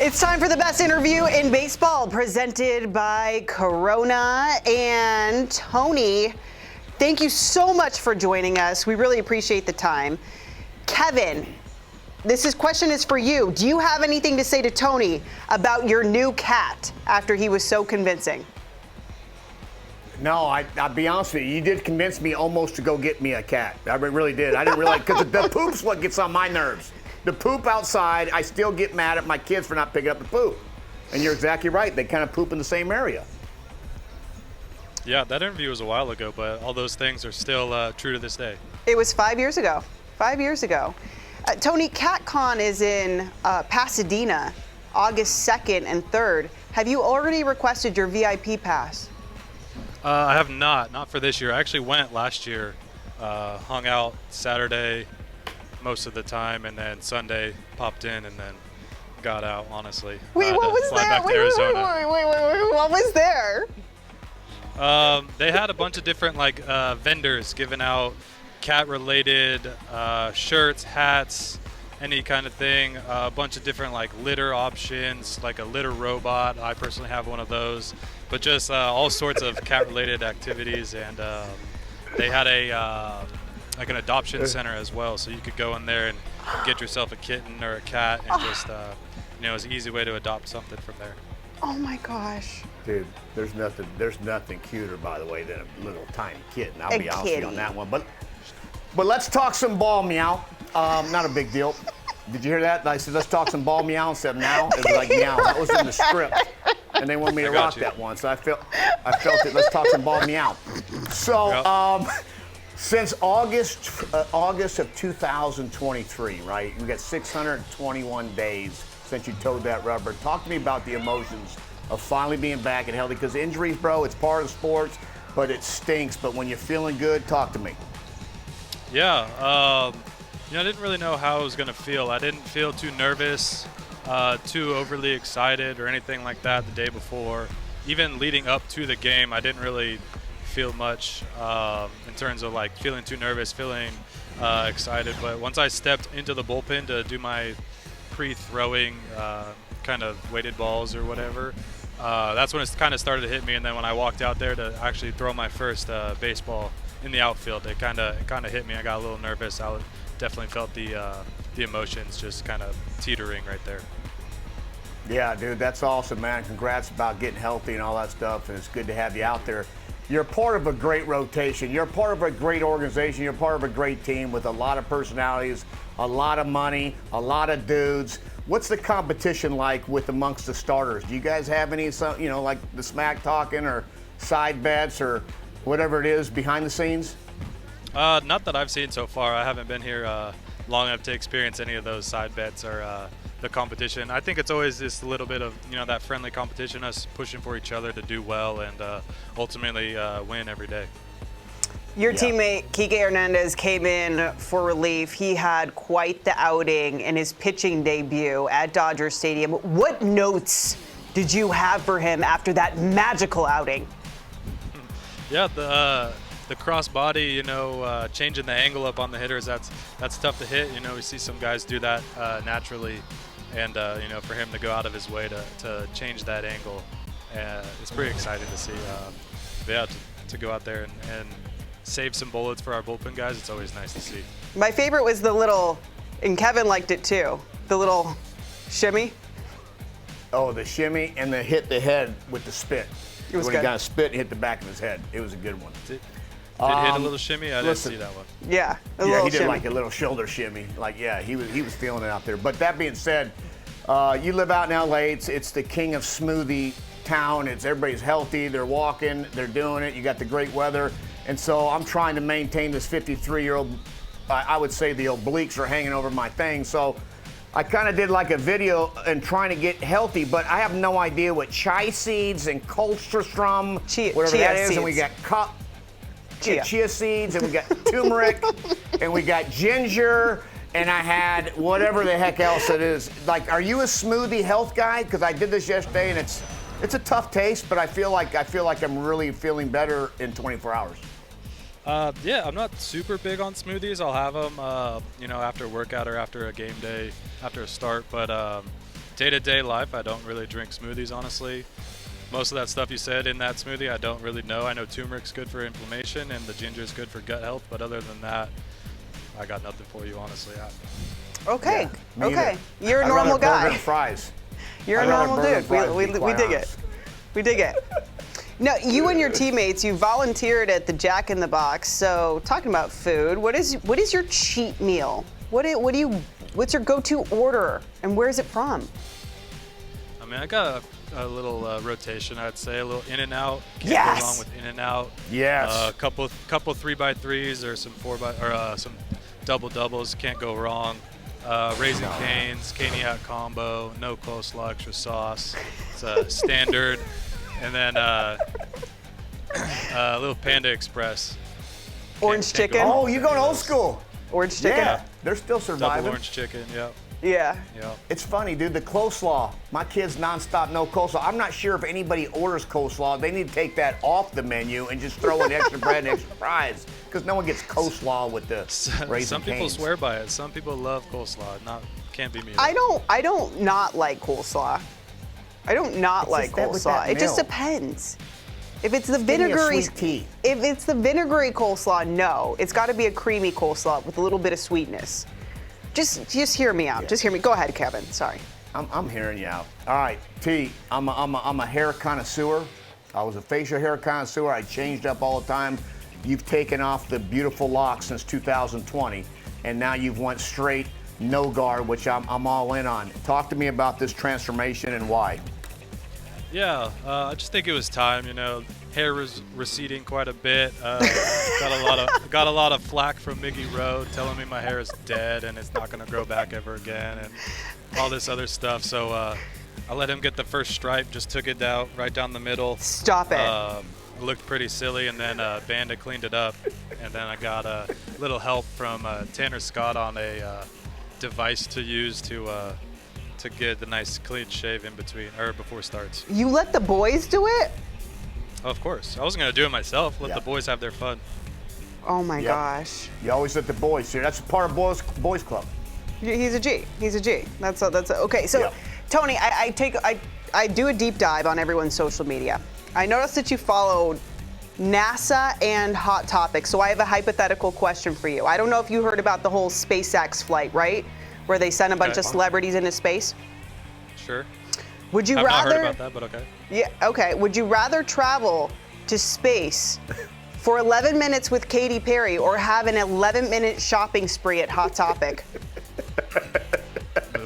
It's time for the best interview in baseball, presented by Corona. And Tony, thank you so much for joining us. We really appreciate the time. Kevin, question is for you. Do you have anything to say to Tony about your new cat after he was so convincing? No, I'll be honest with you. You did convince me almost to go get me a cat. I really did. I didn't realize, because the poop's what gets on my nerves. The poop outside, I still get mad at my kids for not picking up the poop. And you're exactly right. They kind of poop in the same area. Yeah, that interview was a while ago, but all those things are still true to this day. It was 5 years ago. 5 years ago. Tony, CatCon is in Pasadena, August 2nd and 3rd. Have you already requested your VIP pass? I have not for this year. I actually went last year, hung out Saturday most of the time, and then Sunday popped in and then got out, honestly. Wait, what was there? Wait, what was there? They had a bunch of different vendors giving out cat-related shirts, hats, any kind of thing. A bunch of different litter options, like a litter robot. I personally have one of those. But just all sorts of cat-related activities, and they had an adoption center as well, so you could go in there and get yourself a kitten or a cat, and just it's an easy way to adopt something from there. Oh my gosh. Dude, there's nothing cuter, by the way, than a little tiny kitten. I'll be honest with you on that one. But let's talk some ball meow. Not a big deal. Did you hear that? I said, let's talk some ball meow instead of now. It was like meow. That was in the script. And they wanted me to rock that one. So I felt it. Let's talk some ball meow. So since August of 2023, right? We got 621 days since you towed that rubber. Talk to me about the emotions of finally being back and healthy. Because injuries, bro, it's part of sports, but it stinks. But when you're feeling good, talk to me. Yeah, I didn't really know how I was going to feel. I didn't feel too nervous, too overly excited or anything like that the day before. Even leading up to the game, I didn't really feel much in terms of feeling too nervous, feeling excited. But once I stepped into the bullpen to do my pre-throwing kind of weighted balls or whatever, that's when it kind of started to hit me. And then when I walked out there to actually throw my first baseball in the outfield, it kind of hit me. I got a little nervous. I definitely felt the emotions just kind of teetering right there. Yeah, dude, that's awesome, man. Congrats about getting healthy and all that stuff, and it's good to have you out there. You're part of a great rotation. You're part of a great organization. You're part of a great team with a lot of personalities, a lot of money, a lot of dudes. What's the competition like with amongst the starters? Do you guys have any, like the smack talking or side bets or whatever it is behind the scenes? Not that I've seen so far. I haven't been here long enough to experience any of those side bets or the competition. I think it's always just a little bit of that friendly competition, us pushing for each other to do well and ultimately win every day. Your teammate Kiké Hernández came in for relief. He had quite the outing in his pitching debut at Dodger Stadium. What notes did you have for him after that magical outing? Yeah, the cross body, changing the angle up on the hitters, that's tough to hit. We see some guys do that naturally, and for him to go out of his way to change that angle, it's pretty exciting to see. To go out there and save some bullets for our bullpen guys, it's always nice to see. My favorite was the little, and Kevin liked it too, the little shimmy. Oh, the shimmy and the hit the head with the spit. It was when good. He got a spit and hit the back of his head. It was a good one. Did he hit a little shimmy? I didn't see that one. Yeah, he did like a little shoulder shimmy. He was feeling it out there. But that being said, you live out in LA. It's the king of smoothie town. Everybody's healthy. They're walking. They're doing it. You got the great weather. And so I'm trying to maintain this 53-year-old. I would say the obliques are hanging over my thing. So I kind of did like a video and trying to get healthy, but I have no idea what chia seeds and colostrum, whatever that is, and we got chia seeds, and we got turmeric, and we got ginger, and I had whatever the heck else it is. Are you a smoothie health guy? Because I did this yesterday, and it's a tough taste, but I feel like I'm really feeling better in 24 hours. Yeah, I'm not super big on smoothies. I'll have them, after a workout or after a game day, after a start. But day-to-day life, I don't really drink smoothies, honestly. Most of that stuff you said in that smoothie, I don't really know. I know turmeric's good for inflammation and the ginger's good for gut health, but other than that, I got nothing for you, honestly. Okay. Yeah, okay. either. You're a I'd normal rather burger guy. and fries. You're a I'd rather normal burger and dude. fries, to be We quite dig honest. it. We dig it. Now, you and your teammates, you volunteered at the Jack in the Box. So, talking about food, what is your cheat meal? What's your go-to order, and where is it from? I mean, I got a little rotation, I'd say, a little In-N-Out. Can't Yes! go wrong with In-N-Out. Yes. A couple 3x3s or some double doubles. Can't go wrong. Raisin Canes, Caniac combo, no coleslaw, extra sauce. It's a standard. And then a little Panda Express. Orange Can't go chicken? wrong Oh, with you any going of old those. school? Orange chicken? Yeah, they're still Double surviving. orange chicken, yep. Yeah. Yep. It's funny, dude. The coleslaw. My kids nonstop no coleslaw. I'm not sure if anybody orders coleslaw. They need to take that off the menu and just throw in extra bread and extra fries, because no one gets coleslaw with the Raisin Some people Cane's. swear by it. Some people love coleslaw. Can't be me. I don't not like coleslaw. I don't not It's like just that with coleslaw. that It just milk. depends. If it's the Give me a vinegary, sweet tea. if it's the vinegary coleslaw, no. It's got to be a creamy coleslaw with a little bit of sweetness. Just hear me out. Yeah. Just hear me. Go ahead, Kevin. Sorry. I'm hearing you out. All right, T. I'm a hair connoisseur. I was a facial hair connoisseur. I changed up all the time. You've taken off the beautiful locks since 2020, and now you've went straight no guard, which I'm all in on. Talk to me about this transformation and why. Yeah, I just think it was time. Hair was receding quite a bit. Got a lot of flack from Miggy Rowe telling me my hair is dead and it's not gonna grow back ever again, and all this other stuff. So I let him get the first stripe, just took it down right down the middle. Stop it. It looked pretty silly, and then Banda cleaned it up, and then I got a little help from Tanner Scott on a device to use to get the nice clean shave in between or before starts. You let the boys do it? Of course, I wasn't gonna do it myself. Let Yeah. the boys have their fun. Oh my Yep. gosh. You always let the boys here. That's a part of boys club. He's a G. He's a G. That's okay. So, Yep. Tony, I do a deep dive on everyone's social media. I noticed that you followed NASA and Hot Topic. So I have a hypothetical question for you. I don't know if you heard about the whole SpaceX flight, right? Where they sent a bunch Okay. of celebrities into space. Sure. Would you I've rather? not heard about that, but okay. Yeah. Okay. Would you rather travel to space for 11 minutes with Katy Perry or have an 11-minute shopping spree at Hot Topic?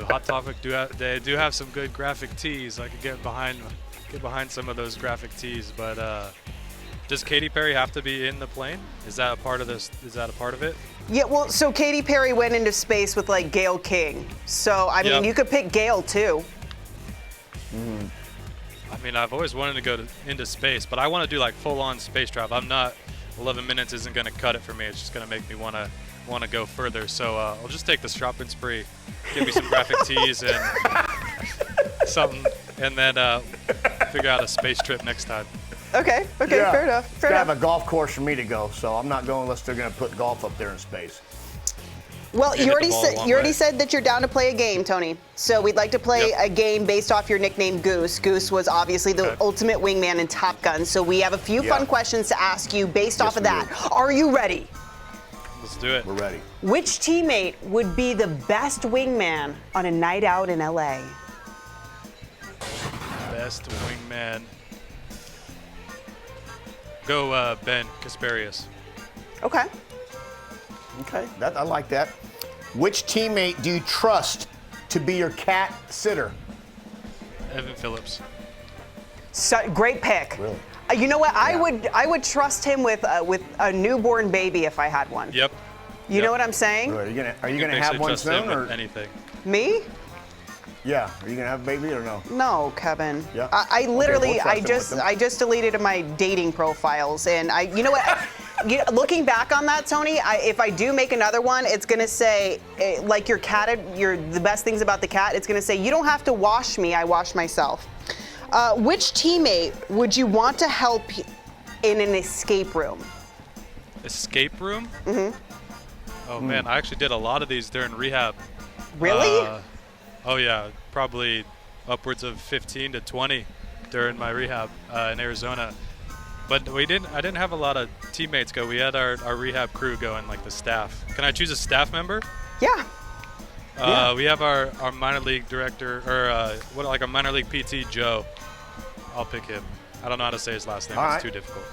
Hot Topic they do have some good graphic tees. I could get behind some of those graphic tees, but does Katy Perry have to be in the plane? Is that a part of this? Is that a part of it? Yeah, well, so Katy Perry went into space with like Gayle King. So, I mean, Yep. you could pick Gayle too. I mean, I've always wanted to go into space, but I want to do like full-on space travel. I'm not. 11 minutes isn't going to cut it for me. It's just going to make me want to go further. So I'll just take the shopping spree, give me some graphic tees and something, and then figure out a space trip next time. Okay, Yeah. fair enough. It's Fair gotta have enough. a golf course for me to go, so I'm not going unless they're going to put golf up there in space. Well, hit you the already ball said one you already way. said that you're down to play a game, Tony. So we'd like to play Yep. a game based off your nickname Goose. Goose was obviously the Okay. ultimate wingman in Top Gun. So we have a few Yeah. fun questions to ask you based Yes, off of we that. do. Are you ready? Let's do it. We're ready. Which teammate would be the best wingman on a night out in LA? Best wingman. Go Ben Kasparius. Okay. Okay, I like that. Which teammate do you trust to be your cat sitter? Evan Phillips. So, great pick. Really? You know what? Yeah. I would trust him with a newborn baby if I had one. Yep. You Yep. know what I'm saying? Are you gonna You can have basically one trust him soon, with or anything. Me? yeah? Are you gonna have a baby or no? No, Kevin. Yeah. I literally, we'll trust him with them. I just deleted my dating profiles, and you know what? Looking back on that, Tony, if I do make another one, it's gonna say like your cat. The best things about the cat. It's gonna say you don't have to wash me. I wash myself. Which teammate would you want to help in an escape room? Escape room? Mm-hmm. Oh man, I actually did a lot of these during rehab. Really? Oh yeah, probably upwards of 15 to 20 during my rehab in Arizona. But I didn't have a lot of teammates go. We had our rehab crew going, like the staff. Can I choose a staff member? Yeah. We have our minor league director, or a minor league PT, Joe. I'll pick him. I don't know how to say his last name. All It's right. too difficult.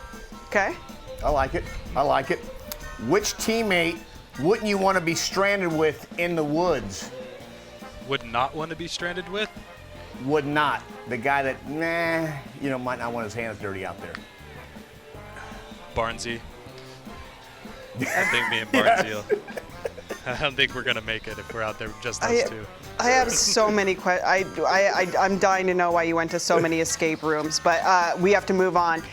Okay. I like it. I like it. Which teammate wouldn't you want to be stranded with in the woods? Would not want to be stranded with? Would not. The guy that, might not want his hands dirty out there. Barnesy. I think me and Barnesy. I don't think we're gonna make it if we're out there just those two. I have so many questions. I'm dying to know why you went to so many escape rooms, but we have to move on.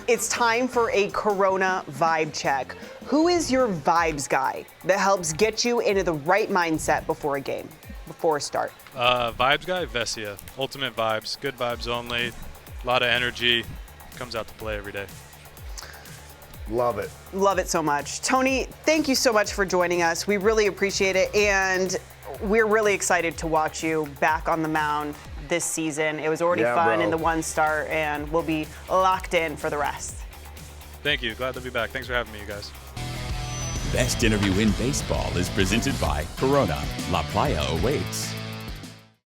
It's time for a Corona vibe check. Who is your vibes guy that helps get you into the right mindset before a game, before a start? Vibes guy, Vesia. Ultimate vibes. Good vibes only. A lot of energy. Comes out to play every day. Love it. Love it so much. Tony, thank you so much for joining us. We really appreciate it, and we're really excited to watch you back on the mound this season. It was already fun in the one start, and we'll be locked in for the rest. Thank you. Glad to be back. Thanks for having me, you guys. Best Interview in Baseball is presented by Corona. La Playa awaits.